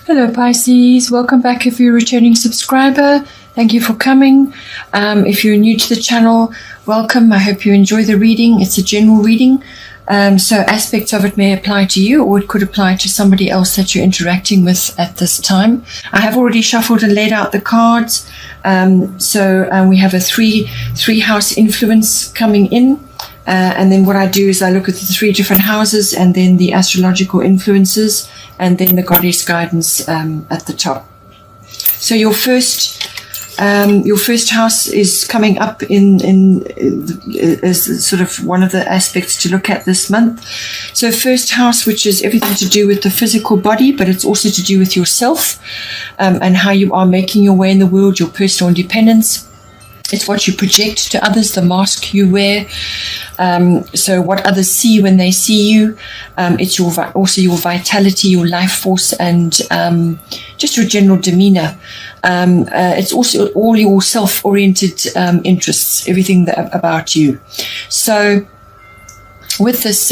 Hello Pisces, welcome back if you're a returning subscriber. Thank you for coming. If you're new to the channel, welcome. I hope you enjoy the reading. It's a general reading, so aspects of it may apply to you, or it could apply to somebody else that you're interacting with at this time. I have already shuffled and laid out the cards. We have a three house influence coming in. And then what I do is I look at the 3 different houses and then the astrological influences and then the goddess guidance at the top. So your first house is coming up as sort of one of the aspects to look at this month. So first house, which is everything to do with the physical body, but it's also to do with yourself and how you are making your way in the world, your personal independence. It's what you project to others, the mask you wear. So what others see when they see you. It's also your vitality, your life force, and just your general demeanor. It's also all your self-oriented interests, everything about you. So with this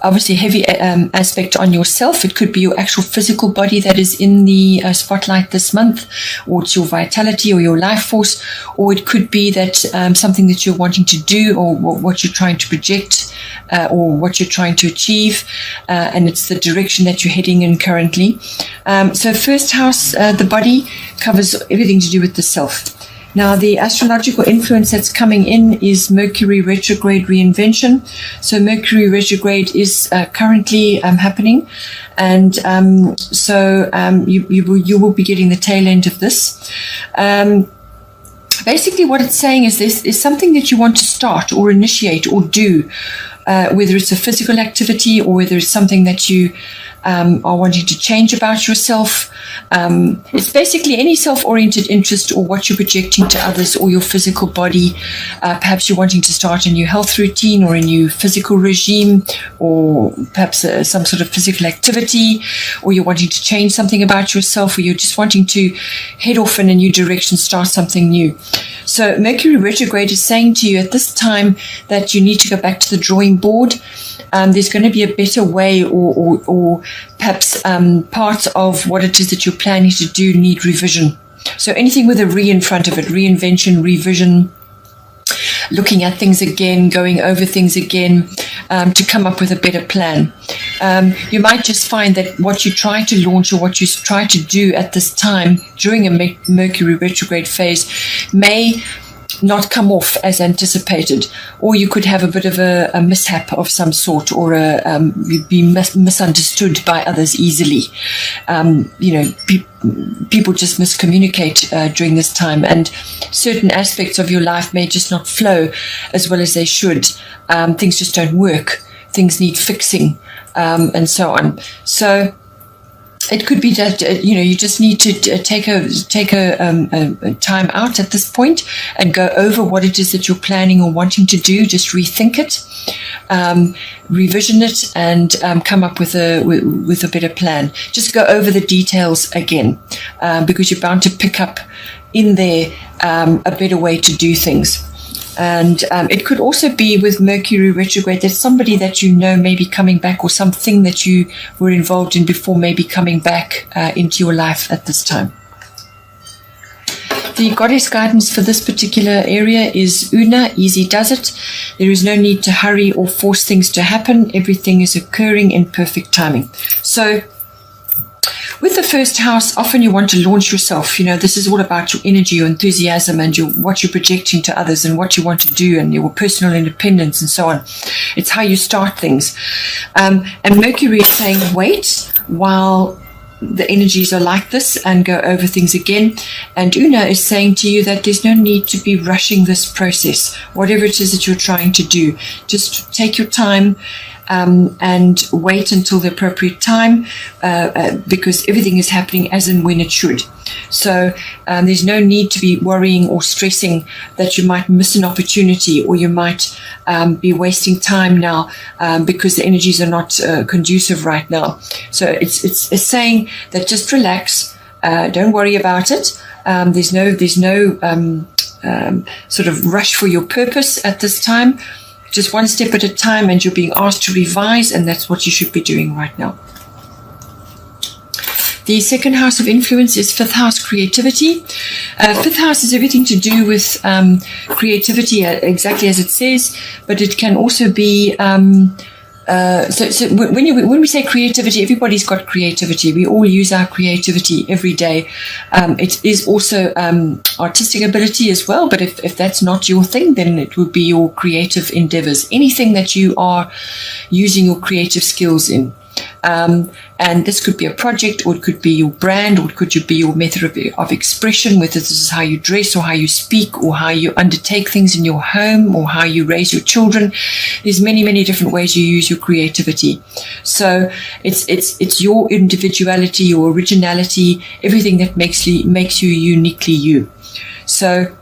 obviously heavy aspect on yourself, it could be your actual physical body that is in the spotlight this month, or it's your vitality or your life force, or it could be that something that you're wanting to do, or what you're trying to project, or what you're trying to achieve, and it's the direction that you're heading in currently. So first house, the body, covers everything to do with the self. Now, the astrological influence that's coming in is Mercury retrograde reinvention. So Mercury retrograde is currently happening. And you will be getting the tail end of this. Basically, what it's saying is this is something that you want to start or initiate or do, whether it's a physical activity or whether it's something that you are wanting to change about yourself. It's basically any self-oriented interest or what you're projecting to others or your physical body. Perhaps you're wanting to start a new health routine or a new physical regime, or perhaps some sort of physical activity, or you're wanting to change something about yourself, or you're just wanting to head off in a new direction, start something new. So Mercury retrograde is saying to you at this time that you need to go back to the drawing board. There's going to be a better way, or perhaps parts of what it is that you're planning to do need revision. So anything with a re in front of it, reinvention, revision, looking at things again, going over things again, to come up with a better plan. You might just find that what you try to launch or what you try to do at this time during a Mercury retrograde phase may not come off as anticipated, or you could have a bit of a mishap of some sort, or you'd be misunderstood by others easily. People just miscommunicate during this time, and certain aspects of your life may just not flow as well as they should. Things just don't work. Things need fixing, and so on. So it could be that you just need to take a time out at this point and go over what it is that you're planning or wanting to do. Just rethink it, revision it, and come up with a better plan. Just go over the details again, because you're bound to pick up in there a better way to do things. And it could also be with Mercury retrograde that somebody that you know may be coming back, or something that you were involved in before may be coming back into your life at this time. The goddess guidance for this particular area is Una, easy does it. There is no need to hurry or force things to happen. Everything is occurring in perfect timing. So with the first house, often you want to launch yourself. This is all about your energy, your enthusiasm, and what you're projecting to others, and what you want to do, and your personal independence, and so on. It's how you start things. And Mercury is saying, wait while the energies are like this, and go over things again. And Una is saying to you that there's no need to be rushing this process, whatever it is that you're trying to do. Just take your time, and wait until the appropriate time, because everything is happening as and when it should. So there's no need to be worrying or stressing that you might miss an opportunity, or you might be wasting time now because the energies are not conducive right now. So it's saying that just relax, don't worry about it. There's no sort of rush for your purpose at this time. Just one step at a time, and you're being asked to revise, and that's what you should be doing right now. The second house of influence is fifth house, creativity. Fifth house is everything to do with creativity, exactly as it says, but it can also be so when we say creativity, everybody's got creativity. We all use our creativity every day. It is also artistic ability as well, but if that's not your thing, then it would be your creative endeavors, anything that you are using your creative skills in. And this could be a project, or it could be your brand, or it could be your method of expression, whether this is how you dress or how you speak or how you undertake things in your home or how you raise your children. There's many, many different ways you use your creativity. So it's your individuality, your originality, everything that makes you uniquely you. So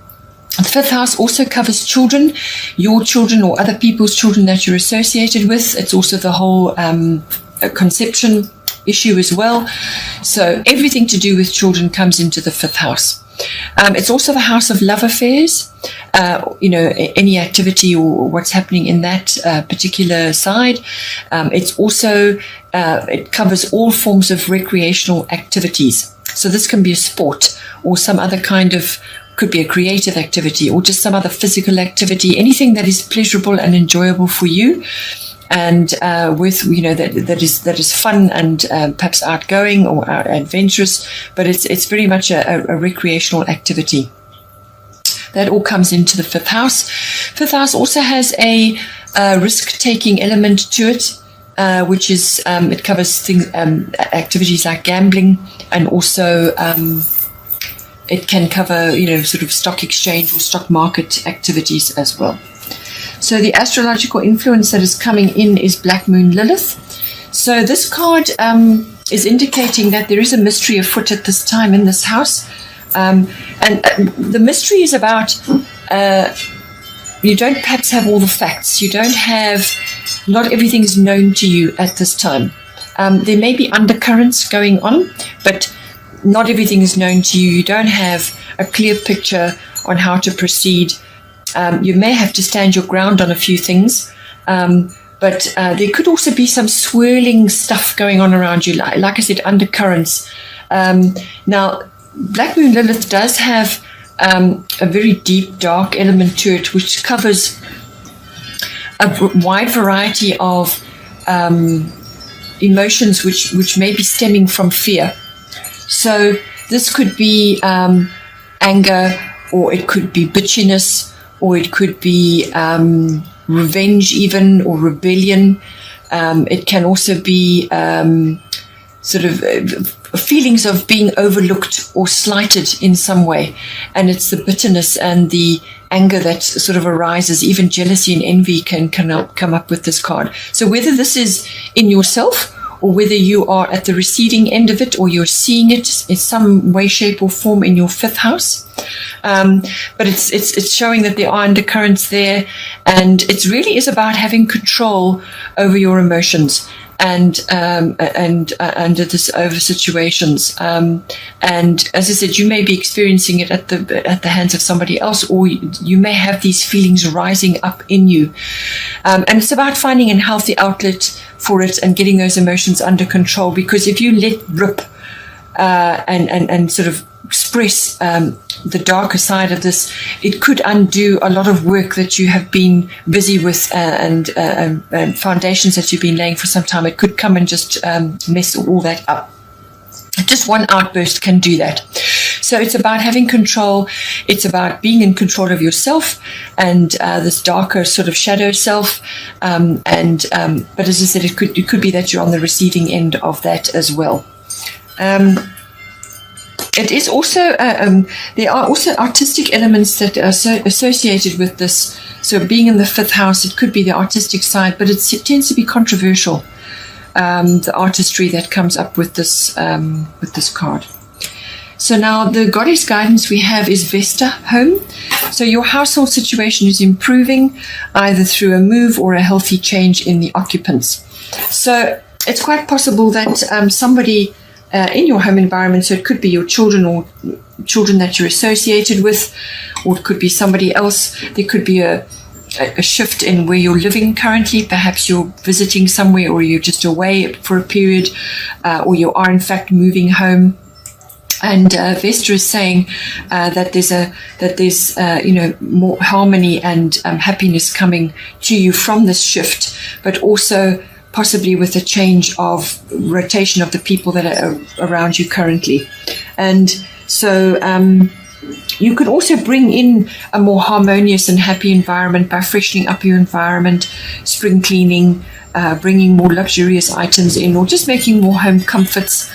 the fifth house also covers children, your children or other people's children that you're associated with. It's also the whole conception issue as well. So everything to do with children comes into the fifth house. It's also the house of love affairs, any activity or what's happening in that particular side. It's also, it covers all forms of recreational activities. So this can be a sport or some other kind of, could be a creative activity or just some other physical activity, anything that is pleasurable and enjoyable for you. And with that is fun and perhaps outgoing or adventurous, but it's very much a recreational activity. That all comes into the fifth house. Fifth house also has a risk-taking element to it, which is it covers things, activities like gambling, and also it can cover sort of stock exchange or stock market activities as well. So the astrological influence that is coming in is Black Moon Lilith. So this card is indicating that there is a mystery afoot at this time in this house. And the mystery is about you don't perhaps have all the facts. You don't have, not everything is known to you at this time. There may be undercurrents going on, but not everything is known to you. You don't have a clear picture on how to proceed. You may have to stand your ground on a few things, but there could also be some swirling stuff going on around you, like I said, undercurrents. Now, Black Moon Lilith does have a very deep, dark element to it, which covers a wide variety of emotions which may be stemming from fear. So this could be anger, or it could be bitchiness, or it could be revenge even, or rebellion. It can also be sort of feelings of being overlooked or slighted in some way. And it's the bitterness and the anger that sort of arises. Even jealousy and envy can come up with this card. So whether this is in yourself, or whether you are at the receiving end of it, or you're seeing it in some way, shape, or form in your fifth house. But it's showing that there are undercurrents there, and it really is about having control over your emotions and under this over situations. And as I said, you may be experiencing it at the hands of somebody else, or you may have these feelings rising up in you. And it's about finding a healthy outlet for it and getting those emotions under control, because if you let rip and sort of express the darker side of this, it could undo a lot of work that you have been busy with and foundations that you've been laying for some time. It could come and just mess all that up. Just one outburst can do that. So it's about having control. It's about being in control of yourself and this darker sort of shadow self. But as I said, it could be that you're on the receiving end of that as well. It is also, there are also artistic elements that are associated with this. So being in the fifth house, it could be the artistic side, but it tends to be controversial, the artistry that comes up with this card. So now the goddess guidance we have is Vesta, home. So your household situation is improving either through a move or a healthy change in the occupants. So it's quite possible that somebody in your home environment, so it could be your children or children that you're associated with, or it could be somebody else. There could be a a shift in where you're living currently. Perhaps you're visiting somewhere, or you're just away for a period, or you are in fact moving home. And Vesta is saying that there's more harmony and happiness coming to you from this shift, but also possibly with a change of rotation of the people that are around you currently. And so you could also bring in a more harmonious and happy environment by freshening up your environment, spring cleaning, bringing more luxurious items in, or just making more home comforts,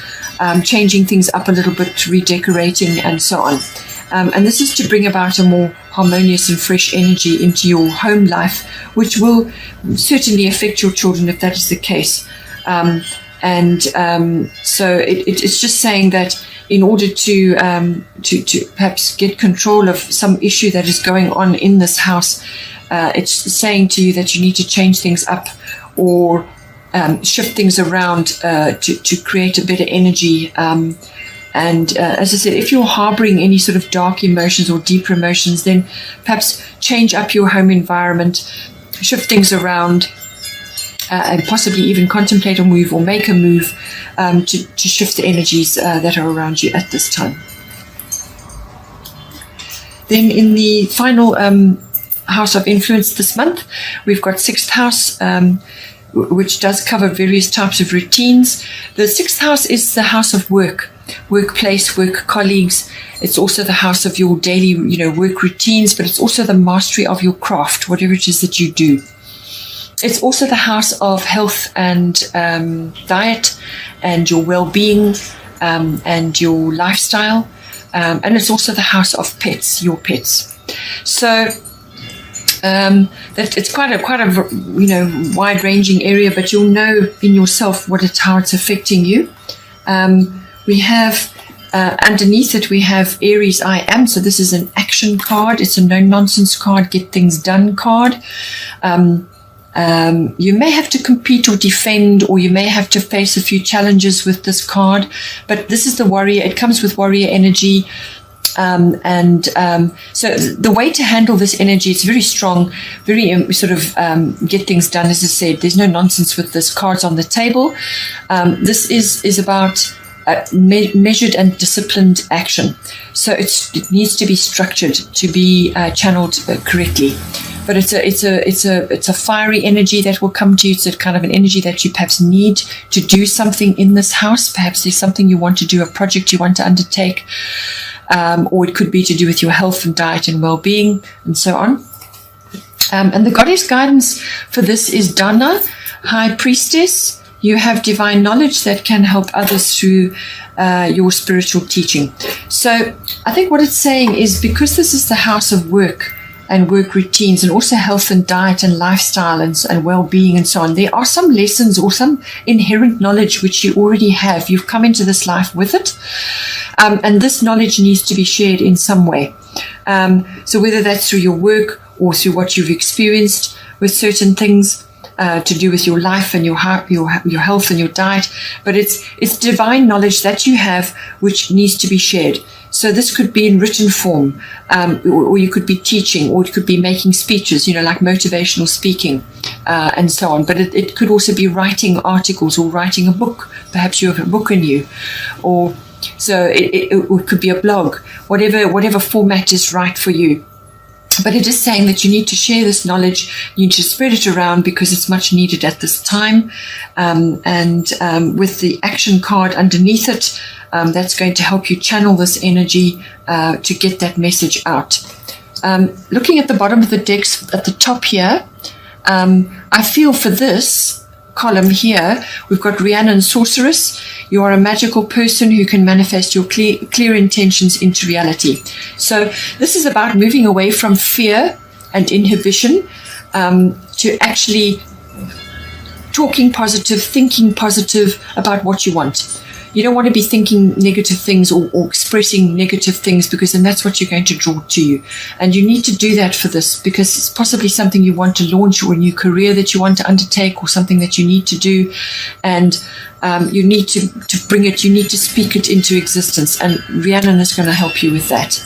changing things up a little bit, redecorating, and so on. And this is to bring about a more harmonious and fresh energy into your home life, which will certainly affect your children if that is the case. So it's just saying that in order to perhaps get control of some issue that is going on in this house, it's saying to you that you need to change things up or shift things around to create a better energy. As I said, if you're harboring any sort of dark emotions or deeper emotions, then perhaps change up your home environment, shift things around, and possibly even contemplate a move or make a move to shift the energies that are around you at this time. Then in the final house of influence this month, we've got 6th house, which does cover various types of routines. The 6th house is the house of work, workplace, work colleagues. It's also the house of your daily, work routines, but it's also the mastery of your craft, whatever it is that you do. It's also the house of health and diet and your well-being and your lifestyle. And it's also the house of pets, your pets. So that it's quite a wide-ranging area, but you'll know in yourself how it's affecting you. We have underneath it, we have Aries I Am. So this is an action card. It's a no-nonsense card, get things done card. You may have to compete or defend, or you may have to face a few challenges with this card, but this is the warrior. It comes with warrior energy. So the way to handle this energy, it's very strong, very get things done. As I said, there's no nonsense with this. Cards on the table. This is about measured and disciplined action. So it needs to be structured to be channeled correctly. But it's a fiery energy that will come to you. It's a kind of an energy that you perhaps need to do something in this house. Perhaps there's something you want to do, a project you want to undertake, or it could be to do with your health and diet and well-being and so on. And the goddess guidance for this is Dana, High Priestess. You have divine knowledge that can help others through your spiritual teaching. So I think what it's saying is, because this is the house of work and work routines, and also health and diet and lifestyle and well-being and so on, there are some lessons or some inherent knowledge which you already have. You've come into this life with it, and this knowledge needs to be shared in some way. So whether that's through your work or through what you've experienced with certain things to do with your life and your health and your diet, but it's divine knowledge that you have which needs to be shared. So this could be in written form, or you could be teaching, or it could be making speeches, like motivational speaking, and so on. But it could also be writing articles or writing a book. Perhaps you have a book in you, or so it could be a blog, whatever format is right for you. But it is saying that you need to share this knowledge, you need to spread it around because it's much needed at this time. With the action card underneath it, that's going to help you channel this energy to get that message out. Looking at the bottom of the decks at the top here, I feel for this column here, we've got Rhiannon Sorceress. You are a magical person who can manifest your clear intentions into reality. So this is about moving away from fear and inhibition to actually talking positive, thinking positive about what you want. You don't want to be thinking negative things or expressing negative things, because then that's what you're going to draw to you. And you need to do that for this, because it's possibly something you want to launch, or a new career that you want to undertake, or something that you need to do. And you need to bring it, you need to speak it into existence, and Rhiannon is going to help you with that.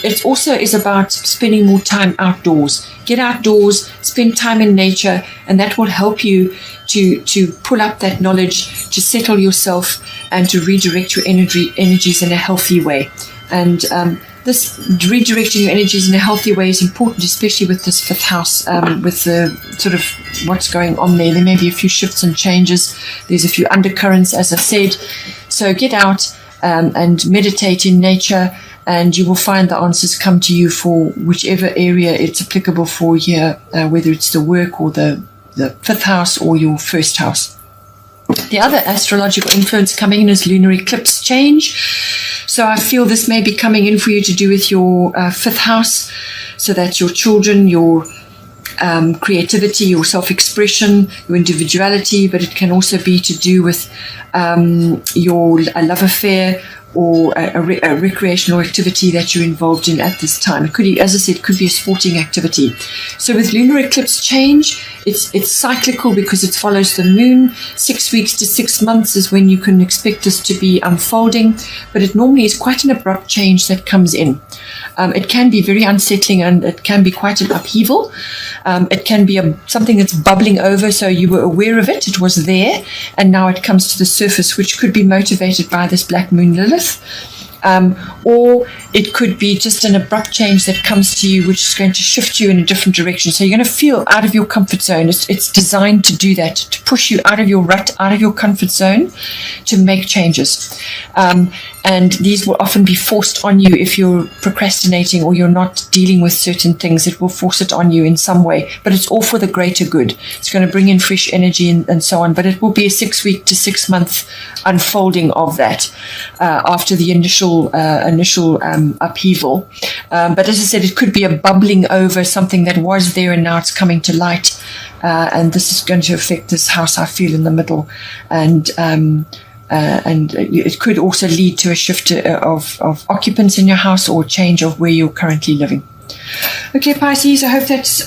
It also is about spending more time outdoors. Get outdoors, spend time in nature, and that will help you to pull up that knowledge, to settle yourself, and to redirect your energies in a healthy way. And this redirecting your energies in a healthy way is important, especially with this fifth house, with the sort of what's going on there. There may be a few shifts and changes. There's a few undercurrents, as I said. So get out and meditate in nature, and you will find the answers come to you for whichever area it's applicable for here, whether it's the work or the fifth house or your first house. The other astrological influence coming in is lunar eclipse change. So I feel this may be coming in for you to do with your fifth house. So that's your children, your creativity, your self-expression, your individuality, but it can also be to do with your love affair or a recreational activity that you're involved in at this time. It could, as I said, could be a sporting activity. So with lunar eclipse change, it's cyclical because it follows the moon. 6 weeks to 6 months is when you can expect this to be unfolding, but it normally is quite an abrupt change that comes in. It can be very unsettling, and it can be quite an upheaval. It can be something that's bubbling over, so you were aware of it, it was there, and now it comes to the surface, which could be motivated by this black moon Lilith. Or it could be just an abrupt change that comes to you, which is going to shift you in a different direction. So you're going to feel out of your comfort zone. It's designed to do that, to push you out of your rut, out of your comfort zone, to make changes. And these will often be forced on you if you're procrastinating or you're not dealing with certain things. It will force it on you in some way, but it's all for the greater good. It's going to bring in fresh energy and so on, but it will be a 6 week to 6 month unfolding of that after the initial upheaval. But as I said, it could be a bubbling over something that was there and now it's coming to light. And this is going to affect this house, I feel, in the middle. And it could also lead to a shift of occupants in your house or change of where you're currently living. Okay, Pisces, I hope that's